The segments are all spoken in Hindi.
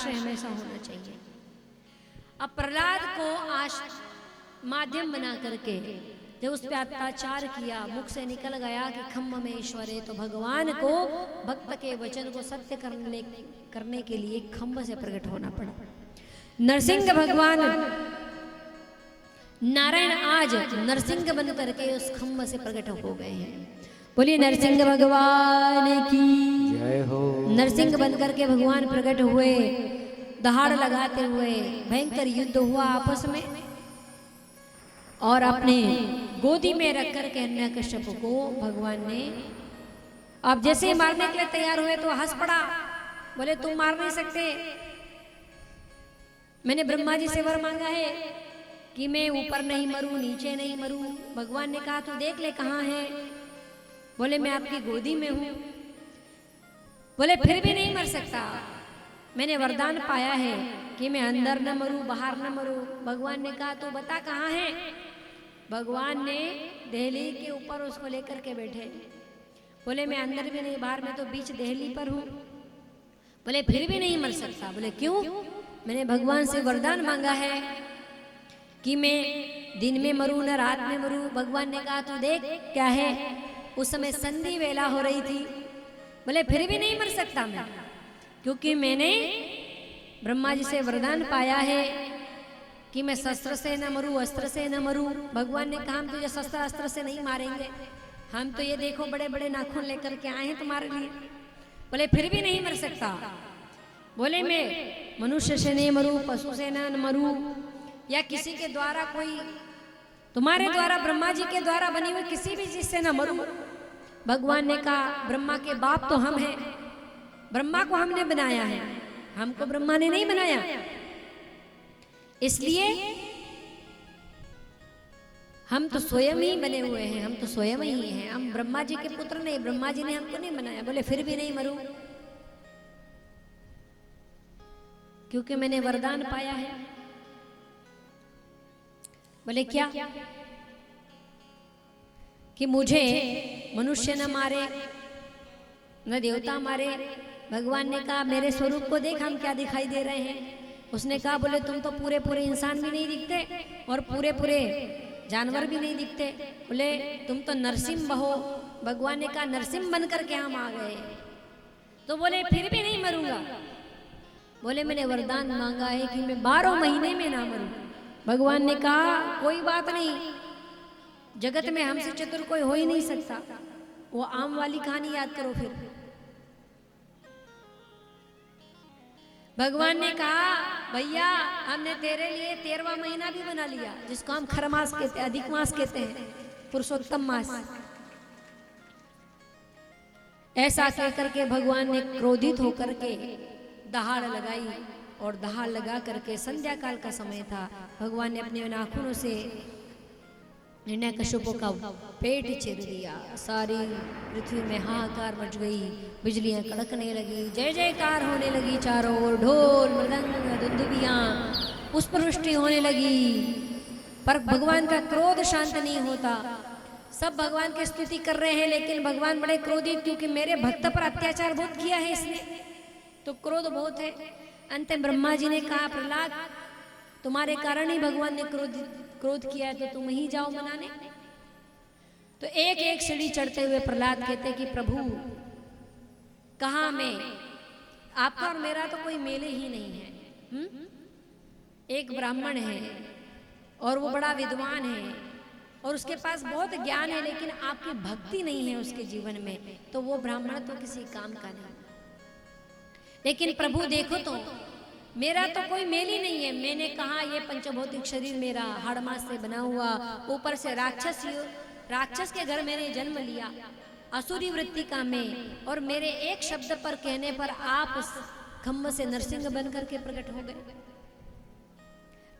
आश्रय हमेशा होना चाहिए। अब प्रहलाद को माध्यम बना करके जब उस पर अत्याचार किया, मुख से निकल गया कि खम्भ में ईश्वर है, तो भगवान को भक्त के वचन को सत्य करने के लिए खम्भ से प्रकट होना पड़ा। नरसिंह भगवान नारायण आज नरसिंह बन करके उस खम्भ से प्रकट हो गए हैं। बोलिए नरसिंह भगवान की जय हो। नरसिंह बन करके भगवान प्रकट हुए, दहाड़ लगाते हुए भयंकर युद्ध हुआ आपस में, और अपने गोदी में रख करके हिरण्यकश्यप को भगवान ने, अब जैसे ही मारने के लिए तैयार हुए तो हंस पड़ा, बोले तुम मार नहीं सकते, मैंने ब्रह्मा जी से वर मांगा है कि मैं ऊपर नहीं मरूं, नीचे नहीं मरूं। भगवान ने कहा तू देख ले कहाँ है, बोले मैं आपकी गोदी में हूं। बोले फिर भी नहीं मर सकता, मैंने वरदान पाया है कि मैं अंदर न मरूं, बाहर न मरूं। भगवान ने कहा तू बता कहाँ है। भगवान ने दहली के ऊपर उसको लेकर के बैठे, बोले मैं अंदर भी नहीं बाहर, मैं तो बीच दहली पर हूं। बोले फिर भी नहीं मर सकता, बोले क्यों। मैंने भगवान से वरदान मांगा है कि मैं दिन में मरूं न रात में मरूं। भगवान ने कहा तू देख क्या है। उस समय संधि वेला हो रही थी। बोले फिर भी नहीं मर सकता मैं, क्योंकि मैंने ब्रह्मा जी से वरदान पाया है कि मैं शस्त्र से न मरूं, अस्त्र से न मरूं। भगवान ने कहा हम तुझे शस्त्र अस्त्र से नहीं मारेंगे, हम तो ये देखो बड़े बड़े नाखून लेकर के आए हैं तुम्हारे लिए। बोले फिर भी नहीं मर सकता। बोले मैं मनुष्य से नहीं मरूं, पशु से न मरूं, या किसी के द्वारा कोई तुम्हारे द्वारा ब्रह्मा जी के द्वारा बनी हुई किसी भी चीज से न मरूं। भगवान ने कहा ब्रह्मा के बाप तो हम हैं, ब्रह्मा को हमने बनाया है, हमको ब्रह्मा ने नहीं बनाया, इसलिए हम तो स्वयं ही बने हुए हैं, हम तो स्वयं ही हैं, हम ब्रह्मा जी के पुत्र नहीं, ब्रह्मा जी ने हमको नहीं बनाया। बोले फिर भी नहीं मरूं, क्योंकि मैंने वरदान पाया है। बोले क्या, कि मुझे मनुष्य न मारे न देवता मारे। भगवान ने कहा मेरे स्वरूप को देख, हम क्या दिखाई दे रहे हैं। उसने कहा बोले तुम तो पूरे पूरे इंसान भी नहीं दिखते और पूरे पूरे जानवर भी नहीं दिखते, बोले तुम तो नरसिंह हो। भगवान ने कहा नरसिंह बनकर के हम आ गए। तो बोले फिर भी नहीं मरूंगा। बोले मैंने वरदान मांगा है कि मैं 12 महीने में ना मरूं। भगवान ने कहा कोई बात नहीं, जगत में हमसे चतुर कोई हो ही नहीं सकता। वो आम वाली कहानी याद करो फिर। भगवान ने कहा भैया हमने तेरे लिए 13वां महीना भी बना लिया, जिसको हम खरमास कहते हैं, अधिक मास कहते हैं, पुरुषोत्तम मास। ऐसा कहकर के भगवान ने क्रोधित होकर के दहाड़ लगाई, और दहाड़ लगा करके संध्या काल का समय था, भगवान ने अपने नाखूनों से हिरण्यकश्यप का पेट चीर दिया। सारी पृथ्वी में हाहाकार मच गई, बिजलियां कड़कने लगी, जय जयकार होने लगी, चारों ओर ढोल मृदंग दुंदुभियां पुष्पवृष्टि होने लगी। पर भगवान का क्रोध शांत नहीं होता। सब भगवान की स्तुति कर रहे हैं, लेकिन भगवान बड़े क्रोधित, क्योंकि मेरे भक्त पर अत्याचार बहुत किया है इसने, तो क्रोध बहुत है। अंत में ब्रह्मा जी ने कहा प्रहलाद तुम्हारे कारण ही भगवान ने क्रोध किया है, तो तुम ही जाओ मनाने। तो एक एक सीढ़ी चढ़ते हुए प्रहलाद कहते कि प्रभु कहाँ मैं, आपका और मेरा तो कोई मेल ही नहीं है। एक ब्राह्मण है और वो बड़ा विद्वान है और उसके पास बहुत ज्ञान है, लेकिन आपकी भक्ति नहीं है उसके जीवन में, तो वो ब्राह्मण तो किसी काम का नहीं। लेकिन प्रभु देखो तो मेरा तो कोई मेल ही नहीं है। मैंने कहा ये पंचभौतिक शरीर मेरा हाड़ मांस से बना हुआ, ऊपर से राक्षस के घर मैंने जन्म लिया, असुरी वृत्ति का मैं, और मेरे एक शब्द पर कहने पर आप उस खम्भ से नरसिंह बन करके प्रकट हो गए।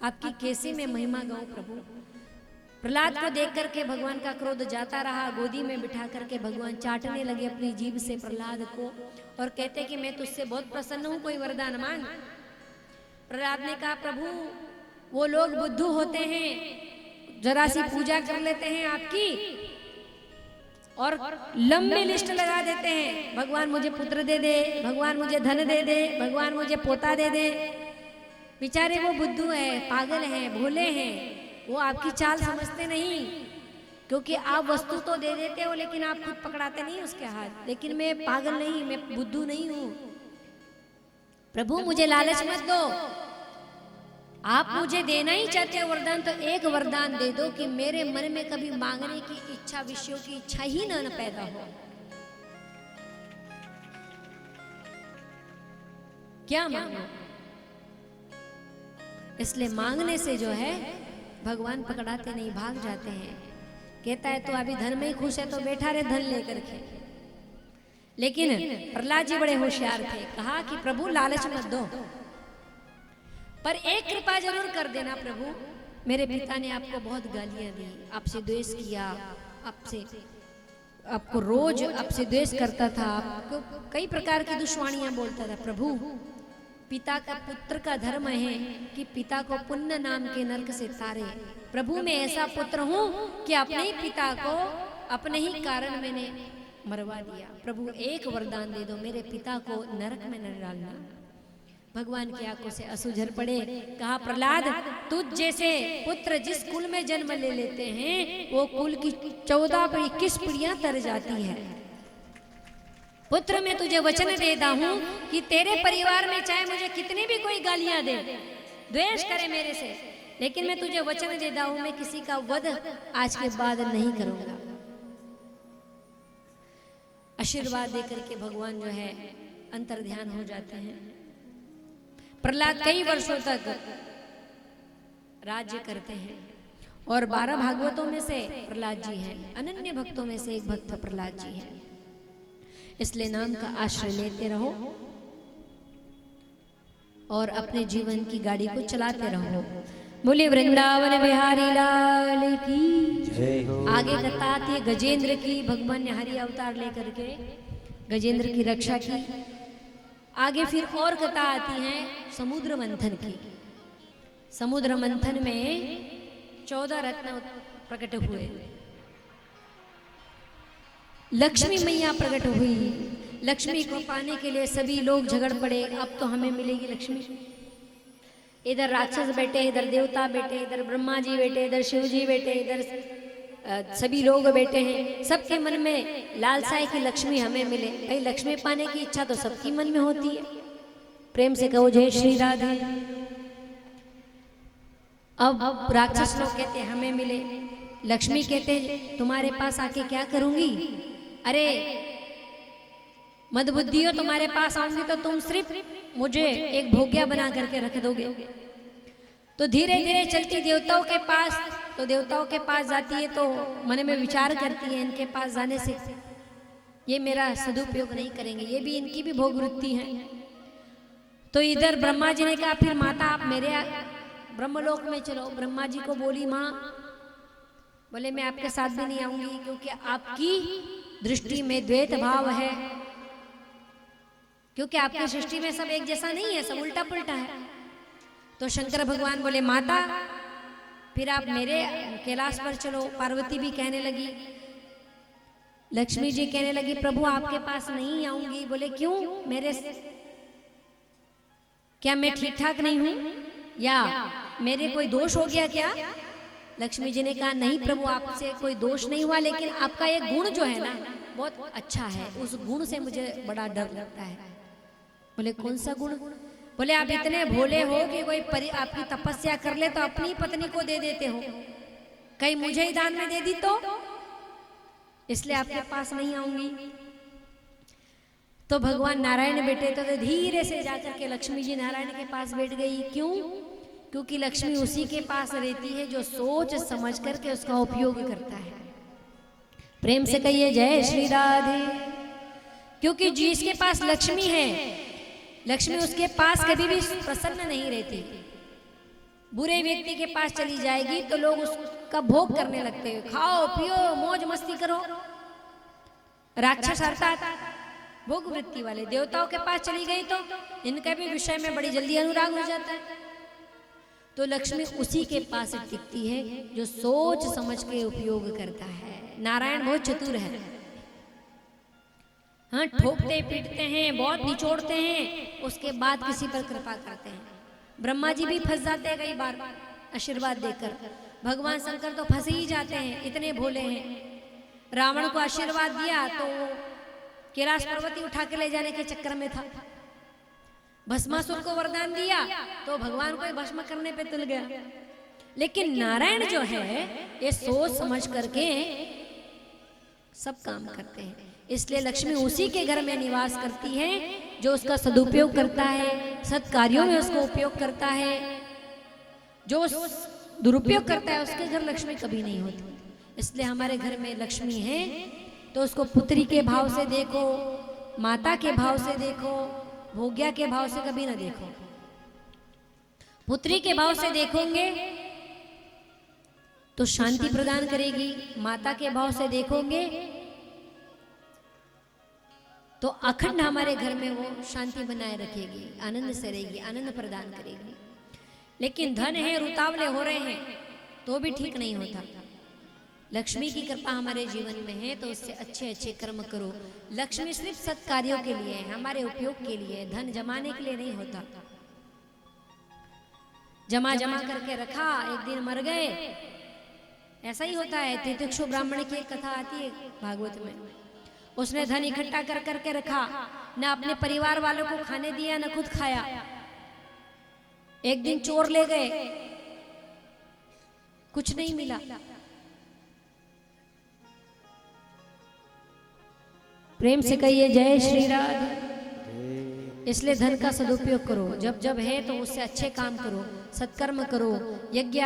आपकी कैसे मैं महिमा गाऊं प्रभु। प्रहलाद को देख करके भगवान का क्रोध जाता रहा। गोदी में बिठा करके भगवान चाटने लगे अपनी जीभ से प्रहलाद को, और कहते कि मैं तुझसे बहुत प्रसन्न हूं, कोई वरदान मांग। प्रहलाद ने कहा प्रभु वो लोग बुद्धू होते हैं, जरा सी पूजा कर लेते हैं आपकी, और लंबी लिस्ट लगा देते हैं, भगवान मुझे पुत्र दे दे, भगवान मुझे धन दे दे, भगवान मुझे पोता दे दे। बेचारे वो बुद्धू है, पागल हैं, भोले हैं, वो आपकी चाल समझते नहीं, क्योंकि आप वस्तु तो दे देते हो लेकिन आप खुद पकड़ाते नहीं उसके हाथ। लेकिन मैं पागल नहीं, मैं बुद्धू नहीं हूं। प्रभु मुझे लालच मत दो, आप मुझे देना ही चाहते हो वरदान, तो एक वरदान दे दो कि मेरे मन में कभी मांगने की इच्छा, विषयों की इच्छा ही न पैदा हो। क्या मांगो? इसलिए मांगने से जो है भगवान पकड़ाते नहीं, भाग जाते हैं। कहता है तो अभी धन में ही खुश है तो बैठा रहे धन लेकर के। लेकिन प्रहलाद जी बड़े होशियार थे, कहा कि प्रभु लालच मत दो, पर एक कृपा जरूर कर देना प्रभु। मेरे पिता ने आपको बहुत गालियां दी, आपसे द्वेष किया, आपको रोज आपसे द्वेष करता था, आपको कई प्रकार की दुश्वानियां बोलता था। प्रभु पिता का, पुत्र का धर्म है कि पिता को पुण्य नाम के नरक से तारे। प्रभु मैं ऐसा पुत्र हूं कि अपने ही पिता को अपने ही कारण मैंने मरवा दिया। प्रभु एक वरदान दे दो, मेरे पिता को नरक में न डालना। भगवान की आंखों से आंसू झर पड़े। कहा प्रहलाद तुझ जैसे पुत्र जिस कुल में जन्म ले लेते हैं वो कुल की 14-21 पीढ़ियां तर जाती है। पुत्र मैं तुझे वचन देता हूं कि तेरे परिवार में चाहे मुझे कितनी भी कोई गालियां दे, द्वेष करे मेरे से, लेकिन मैं तुझे वचन देता हूं मैं किसी का वध आज के बाद नहीं करूंगा। आशीर्वाद देकर के भगवान जो है अंतर ध्यान हो जाते हैं। प्रहलाद कई वर्षों तक राज्य करते हैं और 12 भागवतों में से प्रहलाद जी हैं, अनन्य भक्तों में से एक भक्त प्रहलाद जी हैं। इसलिए नाम का आश्रय लेते रहो और अपने जीवन की गाड़ी को चलाते रहो। बोले वृंदावन बिहारी लाल की जय हो। आगे कथा आती है गजेंद्र की, भगवान ने हरि अवतार लेकर के गजेंद्र की रक्षा की। आगे फिर और कथा आती है समुद्र मंथन की। समुद्र मंथन में 14 रत्न प्रकट हुए, लक्ष्मी मैया प्रकट हुई। लक्ष्मी को पाने के लिए सभी लोग झगड़ पड़े, अब तो हमें मिलेगी लक्ष्मी। इधर राक्षस बैठे, इधर देवता बैठे, इधर ब्रह्मा जी बैठे, इधर शिव जी बैठे, इधर सभी लोग बैठे हैं। सबके मन में लालसा है कि लक्ष्मी हमें मिले। भाई लक्ष्मी पाने की इच्छा तो सबकी मन में होती है। प्रेम से कहो जय श्री राधे। अब राक्षस लोग कहते हमें मिले, लक्ष्मी कहते तुम्हारे पास आके क्या करूंगी? अरे मदबुद्धियों, तुम्हारे पास आऊंगी तो तुम सिर्फ मुझे एक भोग्या बना करके रख दोगे। तो धीरे धीरे चलती देवताओं के पास, तो देवताओं के पास जाती है तो मन में विचार करती है इनके पास जाने से ये मेरा सदुपयोग नहीं करेंगे, ये भी इनकी भी भोग वृत्ति है। तो इधर ब्रह्मा जी ने कहा फिर माता आप मेरे ब्रह्मलोक में चलो। ब्रह्मा जी को बोली माँ, बोले मैं आपके साथ भी नहीं आऊंगी क्योंकि आपकी दृष्टि में द्वैत भाव है, क्योंकि आपकी सृष्टि में सब एक जैसा नहीं है, सब उल्टा पुल्टा है। तो शंकर भगवान बोले माता फिर आप मेरे कैलाश पर चलो। पार्वती भी कहने लगी, लक्ष्मी जी कहने लगी प्रभु आपके पास नहीं आऊंगी। बोले क्यों? मेरे क्या मैं ठीक ठाक नहीं हूं या मेरे कोई दोष हो गया क्या? लक्ष्मी जी ने कहा नहीं प्रभु आपसे कोई दोष नहीं हुआ, लेकिन आपका एक गुण जो है ना बहुत अच्छा है, उस गुण से मुझे बड़ा डर लगता है। बोले कौन सा गुण? बोले आप इतने भोले हो कि कोई आपकी तपस्या कर ले तो अपनी पत्नी को दे देते हो, कहीं मुझे ही दान में दे दी तो, इसलिए आपके पास नहीं आऊंगी। तो भगवान नारायण बैठे तो धीरे से जाकर के लक्ष्मी जी नारायण के पास बैठ गई। क्यों? क्योंकि लक्ष्मी उसी के पास रहती है जो सोच समझ करके उसका उपयोग करता है। प्रेम से कहिए जय श्री राधे। क्योंकि जिसके पास लक्ष्मी है, लक्ष्मी उसके पास कभी भी प्रसन्न नहीं रहती। बुरे व्यक्ति के पास चली जाएगी तो लोग उसका भोग करने लगते हैं, खाओ पियो मौज मस्ती करो। राक्षस अर्थात भोग वृत्ति वाले देवताओं के पास चली गई तो इनका भी विषय में बड़ी जल्दी अनुराग हो जाता है। तो लक्ष्मी उसी के पास टिकती है जो सोच समझ के उपयोग करता है। नारायण बहुत चतुर है, हाँ, ठोकते पीटते हैं, बहुत निचोड़ते हैं, उसके बाद किसी पर कृपा करते हैं। ब्रह्मा जी भी फंस जाते हैं कई बार आशीर्वाद देकर, भगवान शंकर तो फंस ही जाते हैं, इतने भोले हैं। रावण को आशीर्वाद दिया तो कैलाश पर्वती उठा के ले जाने के चक्कर में था। भस्मासुर को वरदान दिया तो भगवान को भस्म करने पे तुल गया। लेकिन नारायण जो है ये सोच समझ करके सब काम करते हैं। इसलिए लक्ष्मी उसी के घर में निवास करती है जो उसका सदुपयोग करता है, सत्कार्यों में उसको उपयोग करता है। जो दुरुपयोग करता है उसके घर लक्ष्मी कभी नहीं होती। इसलिए हमारे घर में लक्ष्मी है तो उसको पुत्री के भाव से देखो, माता के भाव से देखो, भोग्या के भाव से कभी ना देखो। पुत्री के भाव से देखोगे तो शांति प्रदान करेगी, माता के भाव से देखोगे तो अखंड हमारे घर में वो शांति बनाए रखेगी, आनंद से रहेगी, आनंद प्रदान करेगी। लेकिन धन है, रुतावले हो रहे हैं तो भी ठीक नहीं होता। लक्ष्मी की कृपा हमारे जीवन में है तो उससे अच्छे अच्छे कर्म करो। लक्ष्मी सिर्फ सत्कार्यों के लिए है, हमारे उपयोग के लिए, धन जमाने के लिए नहीं होता। जमा जमा करके रखा, एक दिन मर गए, ऐसा ही होता है। तितिक्षु ब्राह्मण की एक कथा आती है भागवत में। उसने धन इकट्ठा कर करके रखा, न अपने परिवार वालों को खाने दिया, न खुद खाया। एक दिन चोर ले गए, कुछ नहीं मिला। प्रेम से कहिए जय श्री राधे। इसलिए धन का सदुपयोग करो, जब जब है तो उससे अच्छे काम करो, सत्कर्म करो, यज्ञ